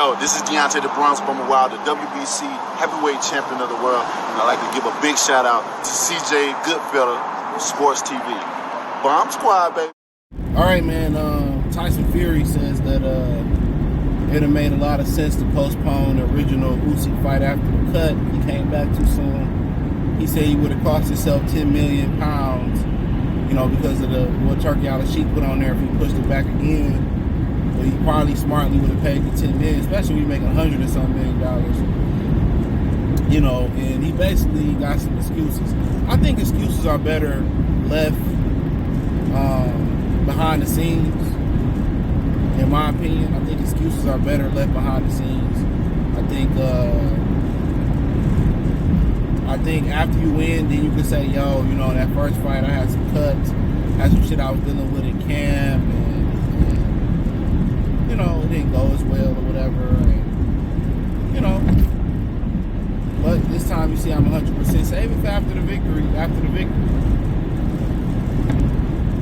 Yo, this is Deontay the Bronx Bummer Wild, the WBC heavyweight champion of the world. And I'd like to give a big shout out to CJ Goodfellow of Sports TV. Bomb Squad, baby. All right, man. Tyson Fury says that it have made a lot of sense to postpone the original Usyk fight after the cut. He came back too soon. He said he would have cost himself 10 million pounds, because of what Turkey Al-Sheikh put on there if he pushed it back again. But he probably smartly would have paid the 10 million, especially when you're making $100 or something million. And he basically got some excuses. I think excuses are better left behind the scenes. In my opinion, I think excuses are better left behind the scenes. I think after you win, then you can say, yo, that first fight I had some cuts, had some shit I was dealing with in camp, and it didn't go as well or whatever, and but this time you see I'm 100%. Save it for after the victory.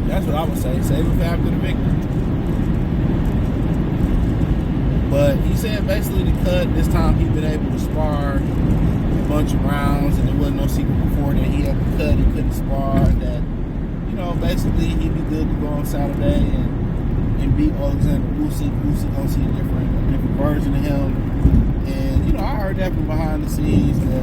That's what I would say. Save it for after the victory. But he said basically the cut, this time he'd been able to spar a bunch of rounds, and there wasn't no secret before that he had the cut, he couldn't spar, that, basically he'd be good to go on Saturday and beat Oleksandr Usyk. Usyk gonna see a different version of him. And, I heard that from behind the scenes that, it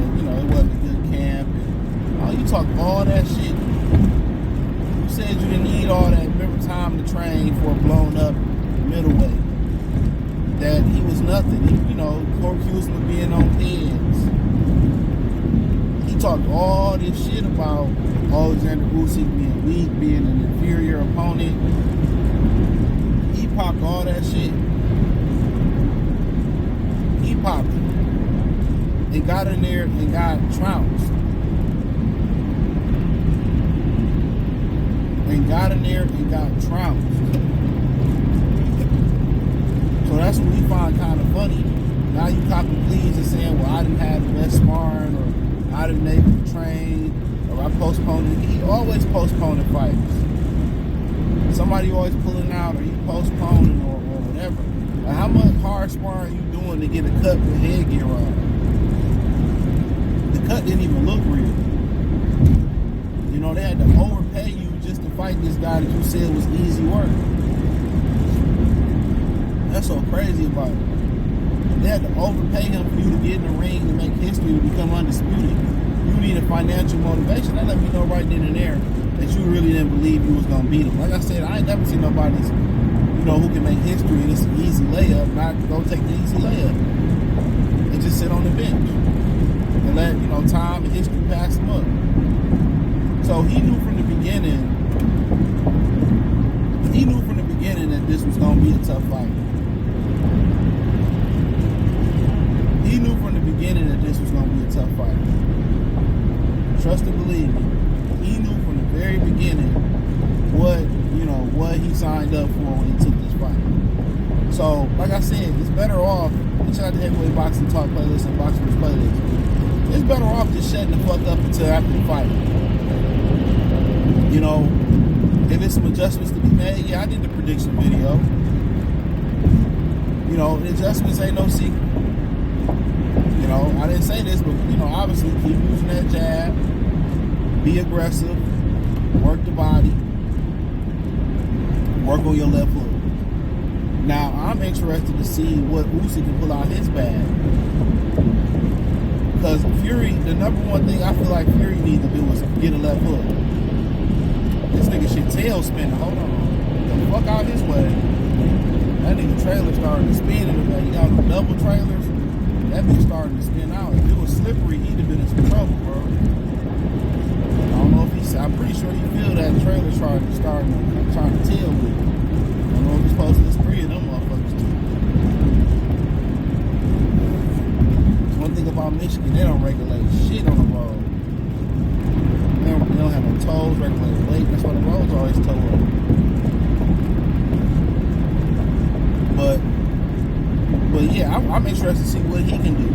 wasn't a good camp. And, you talk all that shit. You said you didn't need all that, remember, time to train for a blown up middleweight. That he was nothing. Court accused him of being on pins. He talked all this shit about Oleksandr Usyk being weak, being an inferior opponent. He popped all that shit. He popped it. And got in there and got trounced. So that's what we find kind of funny. Now you copping pleas and saying, well, I didn't have the best sparring, or I didn't able to train, or I postponed it. He always postponing fights. Somebody always pulling out, or he postponing, or whatever. Like, how much hard sparring you doing to get a cut with headgear on? The cut didn't even look real. They had to overpay you just to fight this guy that you said was easy work. That's so crazy about it. They had to overpay him for you to get in the ring to make history, to become undisputed. You needed financial motivation. That let me know right then and there that you really didn't believe you was going to beat him. Like I said, I ain't never seen nobody, who can make history and it's an easy layup, not go take the easy layup and just sit on the bench and let, time and history pass him up. So he knew from the beginning that this was going to be a tough fight. He knew from the beginning that this was going to be a tough fight. Trust and believe me. He knew from the very beginning what he signed up for when he took this fight. So, like I said, it's better off, check out the Heavyweight Boxing Talk playlist and Boxing News playlist. It's better off just shutting the fuck up until after the fight. If there's some adjustments to be made, yeah, I did the prediction video. The adjustments ain't no secret. I didn't say this, but, obviously keep using that jab, be aggressive, work the body, work on your left hook. Now, I'm interested to see what Usyk can pull out his bag. Because Fury, the number one thing I feel like Fury needs to do is get a left hook. This nigga shit tail spinning. Hold on. Get the fuck out his way. That nigga trailer started to spin in the way. He got the double trailers. That bitch started to spin out. If it was slippery, he'd have been in some trouble, bro. I don't know if I'm pretty sure he feel that trailer starting to tail with it. I don't know if he's supposed to, there's 3 of them motherfuckers too. One thing about Michigan, they don't regulate shit on the road. They don't have no tolls, regulated weight. That's why the roads always tow up. But yeah, I'm interested to see what he can do,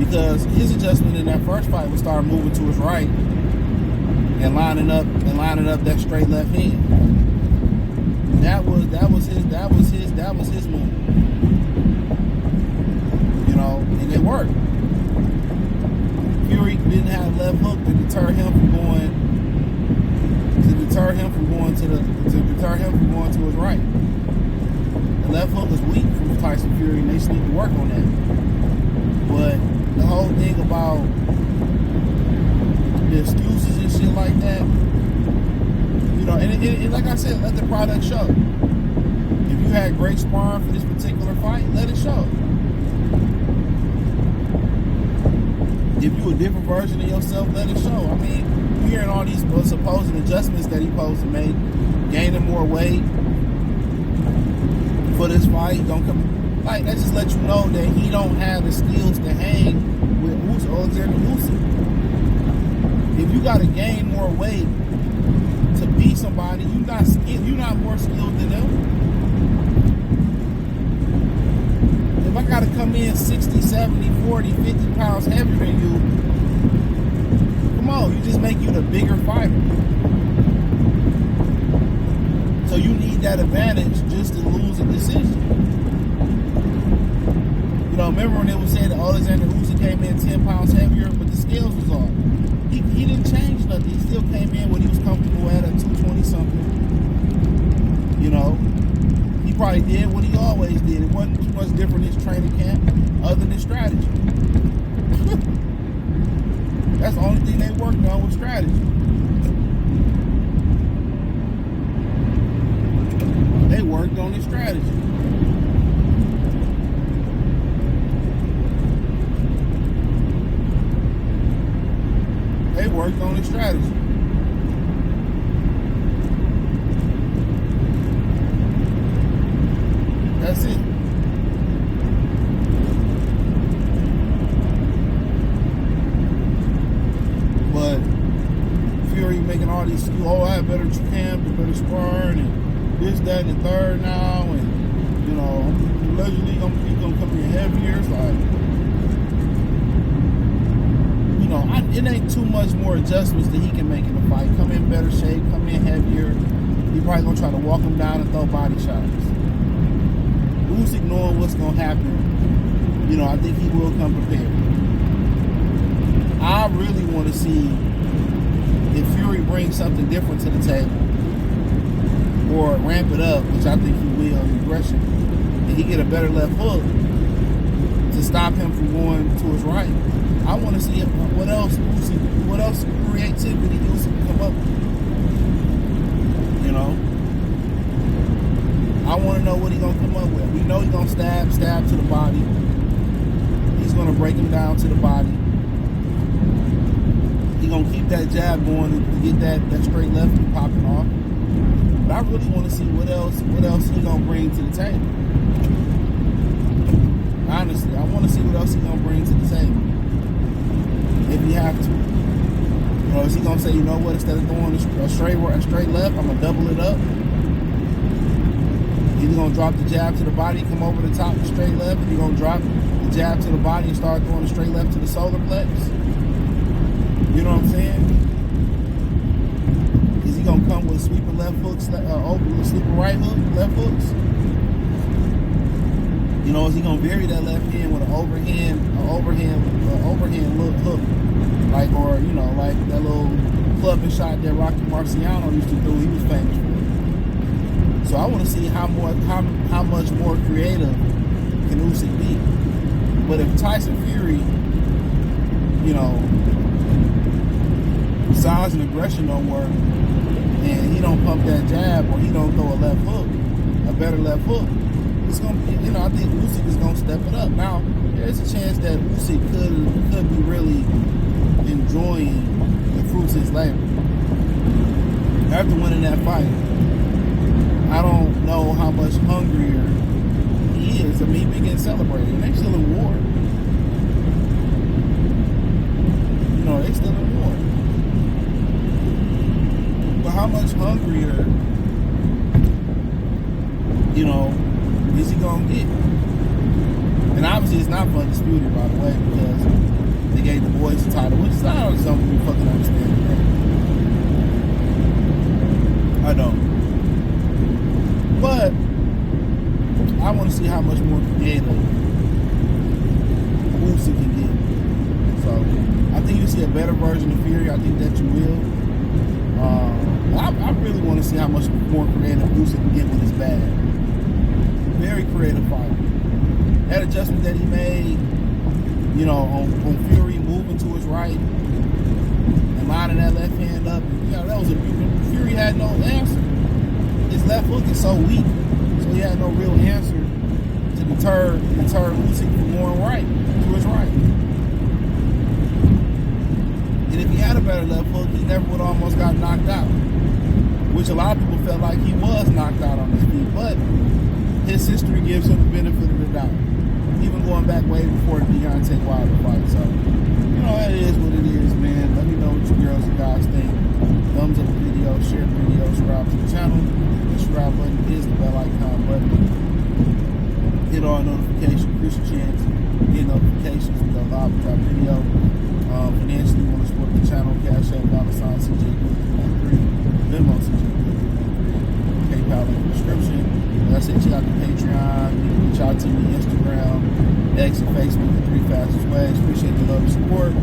because his adjustment in that first fight was start moving to his right and lining up that straight left hand. That was his move. didn't have a left hook to deter him from going to his right. The left hook is weak from Tyson Fury, and they just need to work on that. But the whole thing about the excuses and shit like that, you know, and like I said, let the product show. If you had great sparring for this particular fight, let it show. If you a different version of yourself, let it show. I mean, you're hearing all these supposed adjustments that he supposed to make, gaining more weight for this fight. Don't come like that. Just let you know that he don't have the skills to hang with Oleksandr Usyk. If you got to gain more weight to beat somebody, you're not more skilled than them. If I got to come in 60, 70, 40, 50 pounds heavier than you, come on, you just make you the bigger fighter. So you need that advantage just to lose a decision. You know, remember when it was said that Oleksandr Usyk came in 10 pounds heavier, but the scales was off. He didn't change nothing. He still came in when he was comfortable at 220 something. You know, he probably did what he always did. It wasn't too much different in his training camp other than strategy. That's the only thing they worked on was strategy. They worked on his strategy. They worked on his strategy. That's it. But Fury making all these, oh, I have better camp and better sparring and this, that, and the third now, and you know, allegedly he's gonna come in heavier. It's like, you know, it ain't too much more adjustments that he can make in the fight. Come in better shape, come in heavier. He probably gonna try to walk him down and throw body shots. Usyk knowing what's gonna happen, you know, I think he will come prepared. I really want to see if Fury brings something different to the table, or ramp it up, which I think he will, in aggression, and he get a better left hook to stop him from going to his right. I want to see what else creativity Usyk can come up with. You know, I want to know what he's gonna come up with. We know he's gonna stab to the body. He's gonna break him down to the body. He's gonna keep that jab going to get that straight left popping off. But I really want to see what else he's gonna bring to the table. Honestly, I want to see what else he's gonna bring to the table. If he have to, you know, is he gonna say, you know what? Instead of going a straight left, I'm gonna double it up. He's gonna drop the jab to the body, come over the top, straight left, and he's gonna drop the jab to the body and start throwing a straight left to the solar plex. You know what I'm saying? Is he gonna come with sweeper left hooks, sweeper right hook, left hooks? You know, is he gonna vary that left hand with an overhand hook, like, or you know, like that little clubbing shot that Rocky Marciano used to do? He was famous for it. So I want to see how much more creative can Usyk be. But if Tyson Fury, you know, size and aggression don't work, and he don't pump that jab, or he don't throw a left hook, a better left hook, it's gonna, you know, I think Usyk is gonna step it up. Now, there's a chance that Usyk could be really enjoying the fruits of his labor after winning that fight. I don't know how much hungrier he is. I mean, he been getting celebrated, and they still in war. You know, they still in war. But how much hungrier, you know, is he gonna get? And obviously, it's not for undisputed, by the way, because they gave the boys the title, which is not something we fucking understand. I don't. But I want to see how much more creative Usyk can get. So I think you see see a better version of Fury, I think that you will. I really want to see how much more creative Usyk can get with his bag. Very creative fighter. That adjustment that he made, you know, on Fury moving to his right and lining that left hand up, that was a Fury had no answer. His left hook is so weak, so he had no real answer to deter Usyk from going right to his right. And if he had a better left hook, he never would have almost got knocked out, which a lot of people felt like he was knocked out on his feet, but his history gives him the benefit of the doubt, even going back way before the Deontay Wilder fight. So, you know, it is what it is, man. Let me know what you girls and guys think. Thumbs up the video, share the video, subscribe to the channel. The subscribe button is the bell icon button. Hit all notifications, increase your chance. Get notifications when we go live with our video. Financially, you want to support the channel, Cash App, $CJ313, Venmo CJ313, PayPal in the description. Like I said, check out the Patreon. You can reach out to me, Instagram, X, and Facebook, the 3 fastest ways. Appreciate the love and support.